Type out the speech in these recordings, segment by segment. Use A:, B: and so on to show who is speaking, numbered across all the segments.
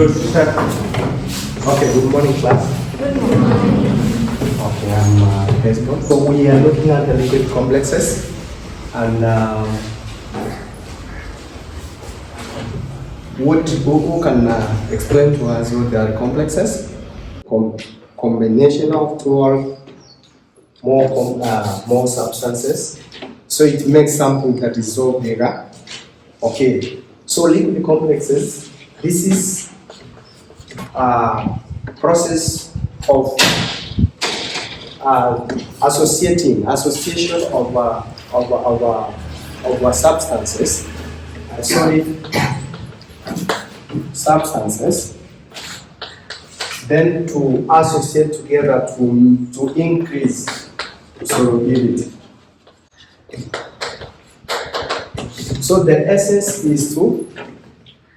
A: Good. Okay, good morning, class.
B: Good morning.
A: Okay, I'm Desmond. So we are looking at the liquid complexes, and who can explain to us what they are complexes? Combination of two or more substances, so it makes something that is so bigger. Okay, so liquid complexes, this is a process of association of substances, substances, then to associate together to increase solubility. So the essence is to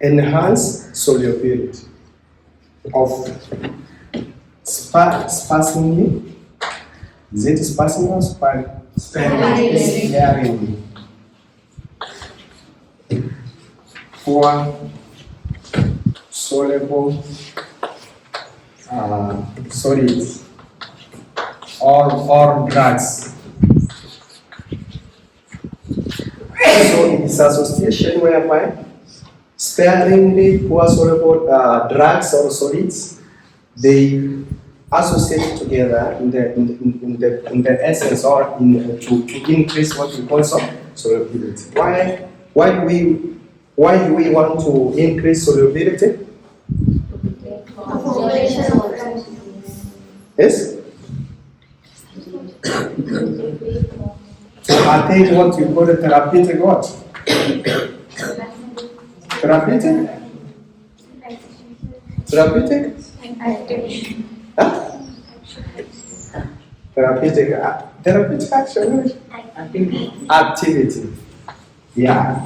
A: enhance solubility of sparingly. Is it sparingly or sparingly? For soluble solids or drugs. So it is association whereby sparingly poor soluble drugs or solids, they associate together in the essence or to increase what we call solubility. Why do we want to increase solubility? Yes? I think what you call a therapeutic what? Therapeutic? Therapeutic? Huh? Therapeutic action? Activity. Yeah.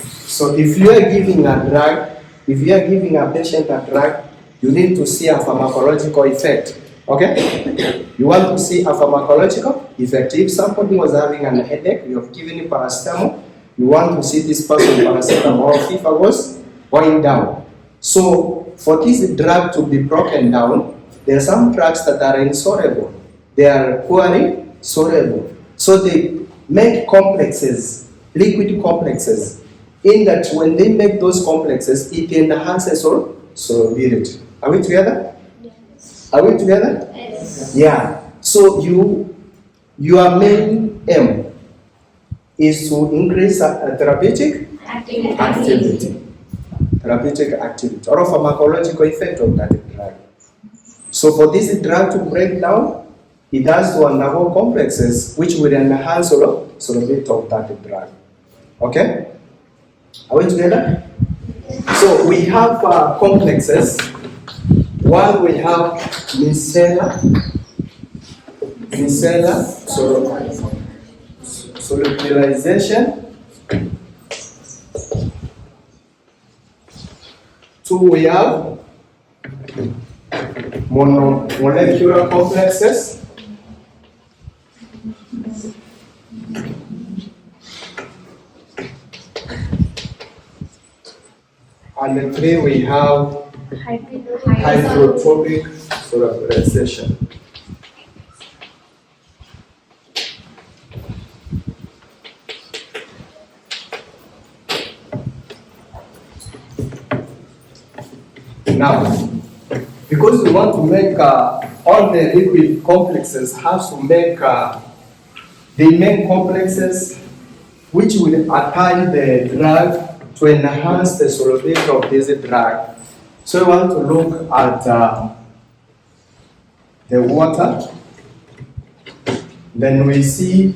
A: So if you are giving a drug, if you are giving a patient a drug, you need to see a pharmacological effect. Okay? You want to see a pharmacological effect. If somebody was having an headache, you have given him paracetamol, you want to see this person paracetamol or fever was going down. So for this drug to be broken down, there are some drugs that are insoluble. They are poorly soluble. So they make complexes, liquid complexes, in that when they make those complexes, it enhances solubility. Are we together? Yes. Are we together? Yes. Yeah. So your main aim is to increase therapeutic activity. Therapeutic activity or a pharmacological effect of that drug. So for this drug to break down, it has to undergo complexes which will enhance solubility of that drug. Okay? Are we together? So we have complexes. One we have micellar, solubilization. Two we have monomolecular complexes. And the three we have hydrophobic solubilization. Now, because we want to make all the liquid complexes have to make the main complexes which will attach the drug to enhance the solubility of this drug. So we want to look at the water. Then we see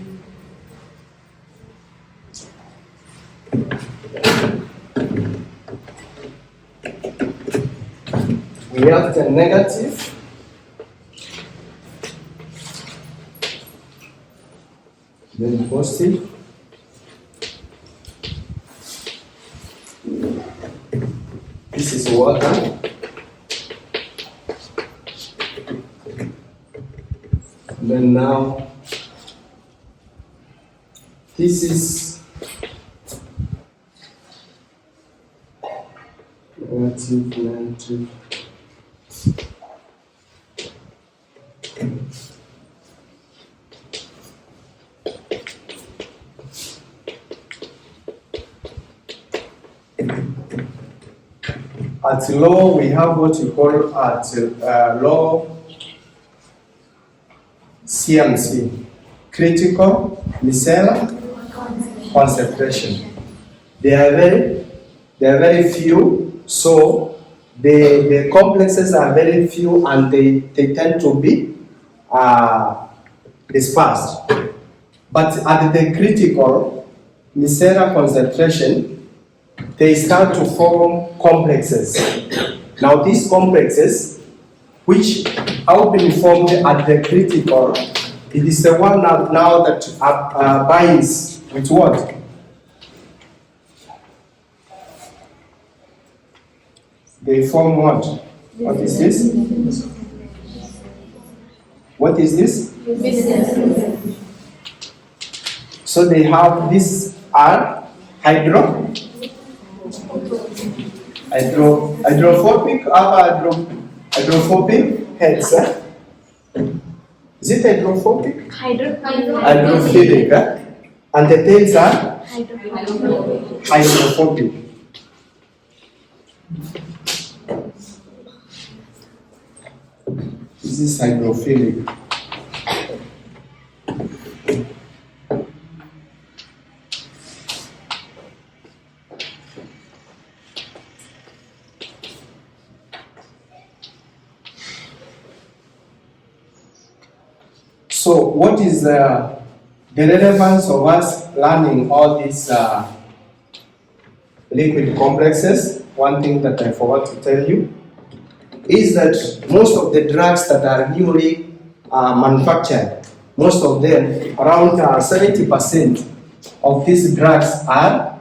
A: we have the negative, then positive, this is water, then now this is positive. At law, we have what we call at law CMC, critical micellar concentration. They are very few, so the complexes are very few and they tend to be dispersed. But at the critical micellar concentration, they start to form complexes. Now these complexes, which have been formed at the critical, it is the one now that binds with what? They form what? What is this? What is this? So they have this are hydrophobic hydrophobic heads. Is it hydrophobic? Hydrophilic. And the tails are hydrophobic. This is hydrophilic. So what is the relevance of us learning all these liquid complexes? One thing that I forgot to tell you is that most of the drugs that are newly manufactured, most of them, around 70% of these drugs are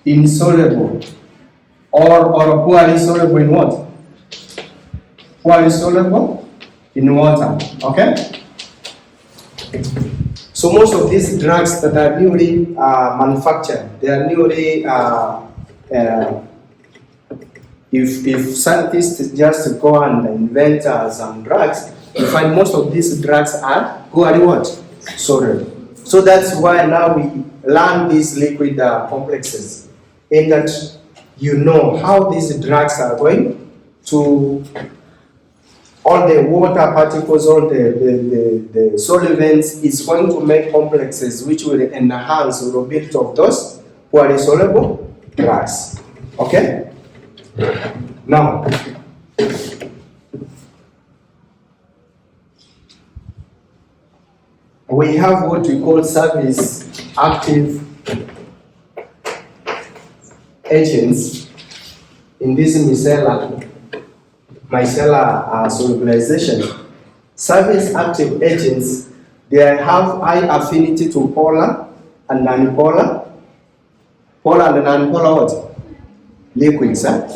A: insoluble or poorly soluble in what? Poorly soluble in water, okay? So most of these drugs that are newly manufactured, they are newly, if scientists just go and invent some drugs, you find most of these drugs are poorly what? Soluble. So that's why now we learn these liquid complexes, in that you know how these drugs are going to all the water particles, all the solvents is going to make complexes which will enhance the ability of those poorly soluble drugs. Okay? Now, we have what we call surface active agents in this micellar solubilization. Surface active agents, they have high affinity to polar and non-polar. Polar and non-polar what? Liquids, huh?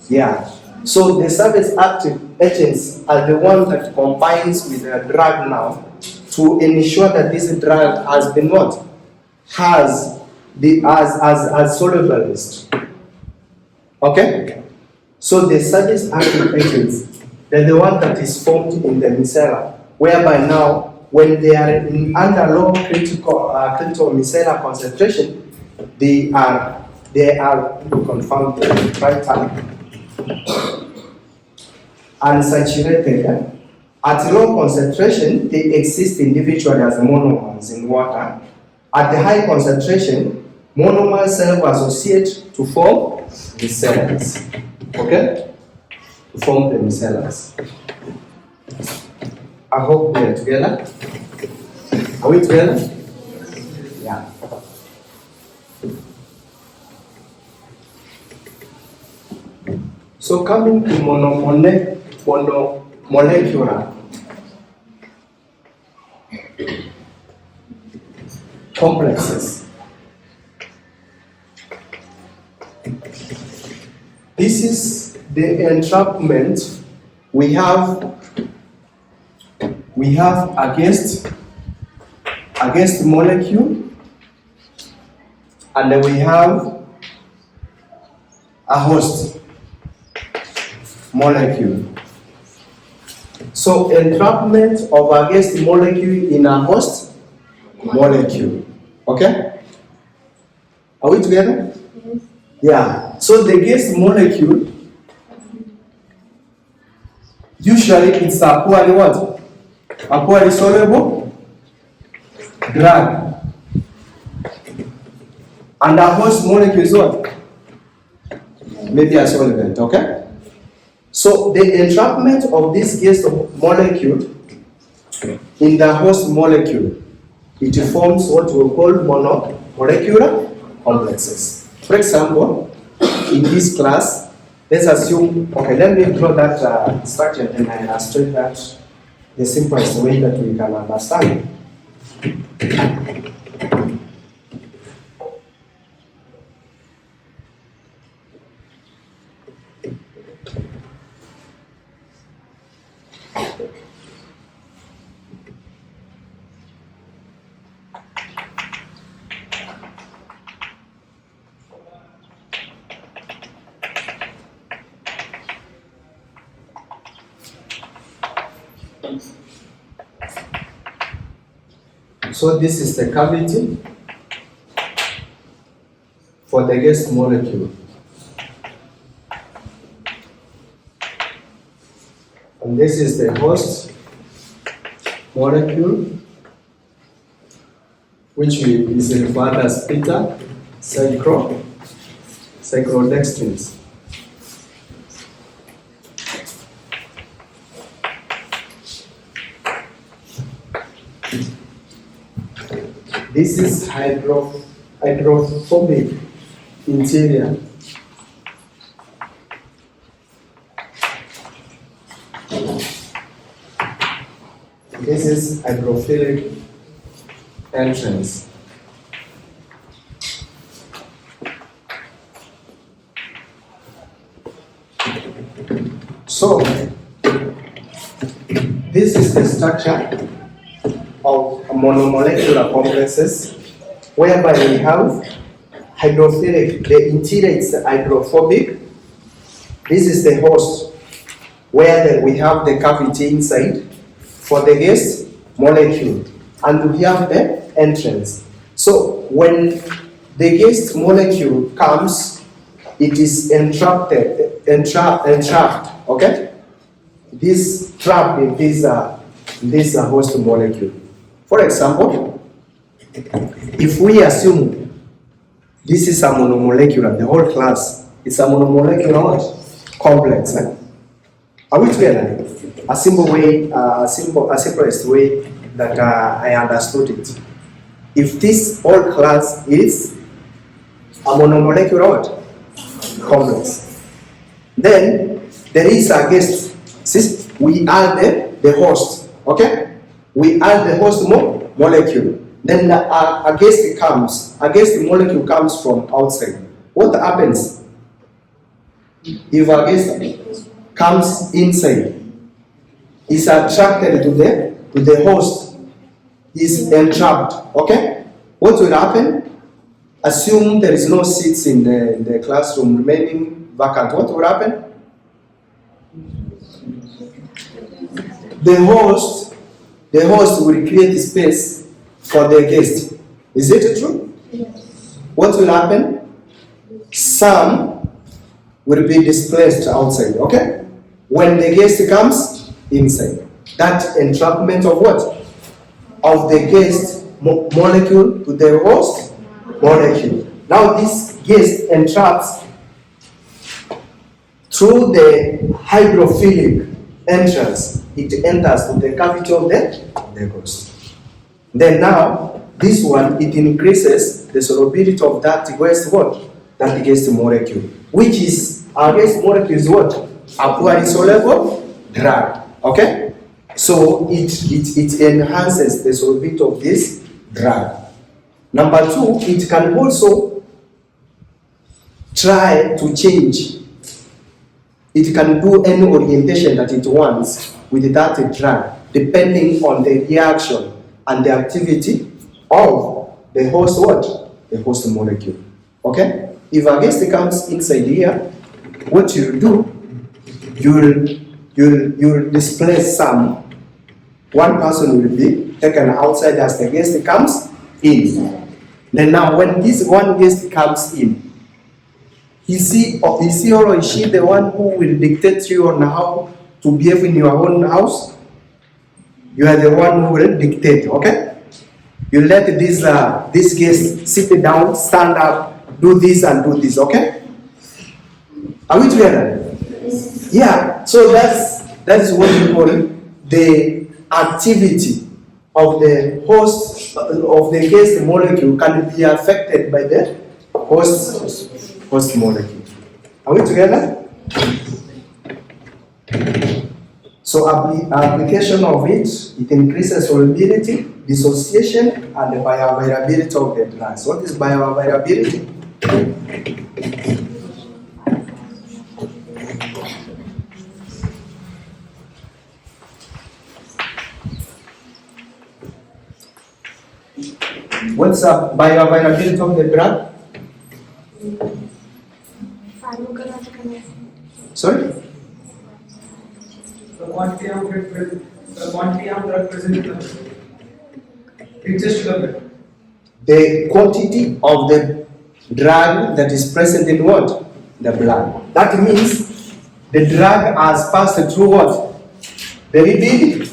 A: Yeah. So the surface active agents are the one that combines with the drug now to ensure that this drug has been what? Has the as solubilized. Okay? So the surface active agents, they're the one that is formed in the micellar, whereby now, when they are under low critical micellar concentration, they are confirmed right time unsaturated. At low concentration, they exist individually as monomers in water. At the high concentration, monomers self-associate to form micellars. Okay? To form the micellars. I hope we are together. Are we together? Yeah. So coming to monomolecular complexes. This is the entrapment we have against molecule, and then we have a host. molecule. So entrapment of a guest molecule in a host molecule. Okay? Are we together?
B: Yes.
A: Yeah. So the guest molecule, usually it's a poorly what? A poorly soluble drug. And a host molecule is what? Maybe a solvent, okay? So the entrapment of this guest molecule in the host molecule, it forms what we call monomolecular complexes. For example, in this class, let's assume, okay, let me draw that structure and I illustrate that the simplest way that we can understand. So this is the cavity for the guest molecule. And this is the host molecule, which is referred as beta cyclodextrins. This is hydrophobic interior. This is hydrophilic entrance. So, this is the structure of monomolecular complexes, whereby we have hydrophilic, the interior is hydrophobic. This is the host, where we have the cavity inside for the guest molecule, and we have the entrance. So when the guest molecule comes, it is entrapped, okay? This trap in this host molecule. For example, if we assume this is a monomolecular, the whole class is a monomolecular complex. Are we together? A simplest way that I understood it. If this whole class is a monomolecular complex, then there is a guest. Since we add the host, okay? We add the host molecule. Then a guest molecule comes from outside. What happens if a guest comes inside? Is attracted to the host, is entrapped. Okay? What will happen? Assume there is no seats in the classroom remaining vacant. What will happen? The host will create space for the guest. Is it true?
B: Yes.
A: What will happen? Some will be displaced outside, okay? When the guest comes inside. That entrapment of what? Of the guest molecule to the host molecule. Now this guest entraps through the hydrophilic entrance. It enters to the cavity of the host. Then now, this one, it increases the solubility of that guest what? That guest molecule. Which is, our guest molecule is what? A poorly soluble drug. Okay? So it enhances the solubility of this drug. Number two, it can also try to change. It can do any orientation that it wants with that drug, depending on the reaction and the activity of the host what? The host molecule. Okay? If a guest comes inside here, what you do, you'll displace some. One person will be taken outside as the guest comes in. Then now when this one guest comes in, is he or is she the one who will dictate you on how to behave in your own house? You are the one who will dictate, okay? You let this guest sit down, stand up, do this and do this, okay? Are we together? Yeah, so that is what we call the activity of the host of the guest molecule can be affected by the host molecule. Are we together? So application of it increases solubility, dissociation, and the bioavailability of the drugs. What is bioavailability? What's the bioavailability of the drug? Sorry?
B: The quantity of drug present in the blood. Reaches to the blood.
A: The quantity of the drug that is present in what? The blood. That means the drug has passed through what? The lipid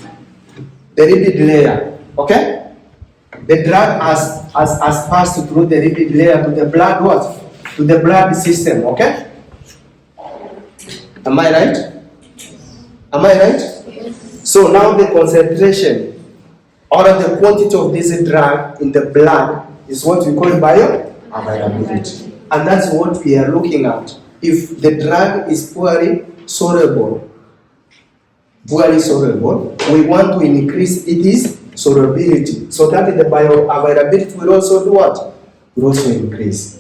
A: layer. Okay? The drug has passed through the lipid layer to the blood what? To the blood system. Okay? Am I right? Am I right? Yes. So now the concentration or the quantity of this drug in the blood is what we call bioavailability. And that's what we are looking at. If the drug is poorly soluble, we want to increase its solubility. So that the bioavailability will also do what? Will also increase.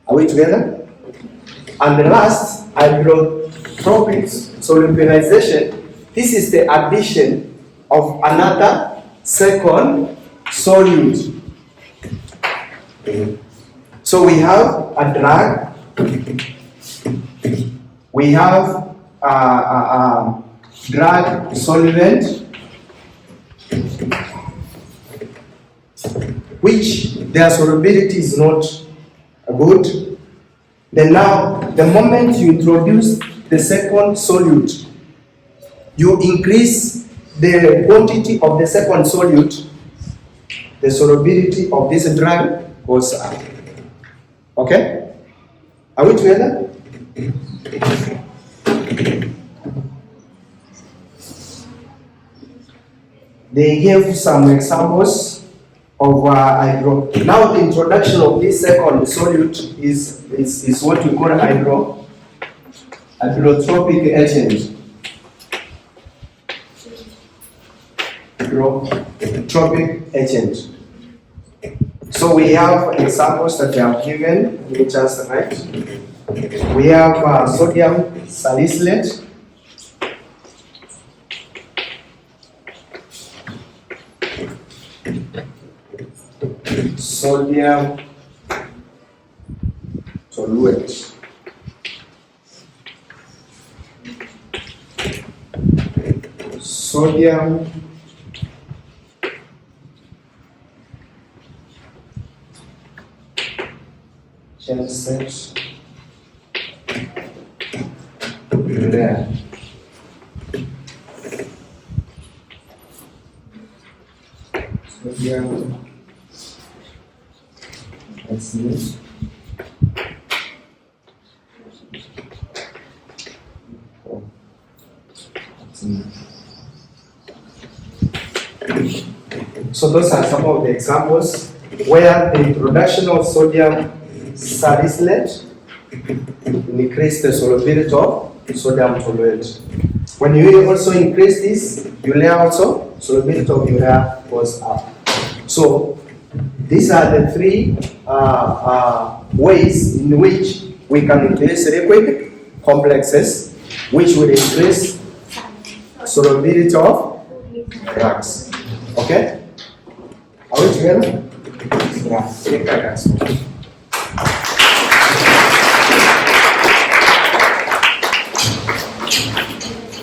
A: Are we together? And the last, hydrotropic solubilization. This is the addition of another second solute. So we have a drug, we have a drug solvent, which their solubility is not good. Then now, the moment you introduce the second solute, you increase the quantity of the second solute, the solubility of this drug goes up. Okay? Are we together? They gave some examples of hydro. Now the introduction of this second solute is what we call hydrotropic agent. Hydrotropic agent. So we have examples that they have given, which is right. We have sodium salicylate. Sodium toluene. Sodium Chelsea urea. Sodium. Let's see. So those are some of the examples where the introduction of sodium salicylate increase the solubility of sodium toluene. When you also increase this, urea also, solubility of urea goes up. So these are the three ways in which we can increase liquid complexes, which will increase solubility of drugs. Okay? Are we together? Yeah.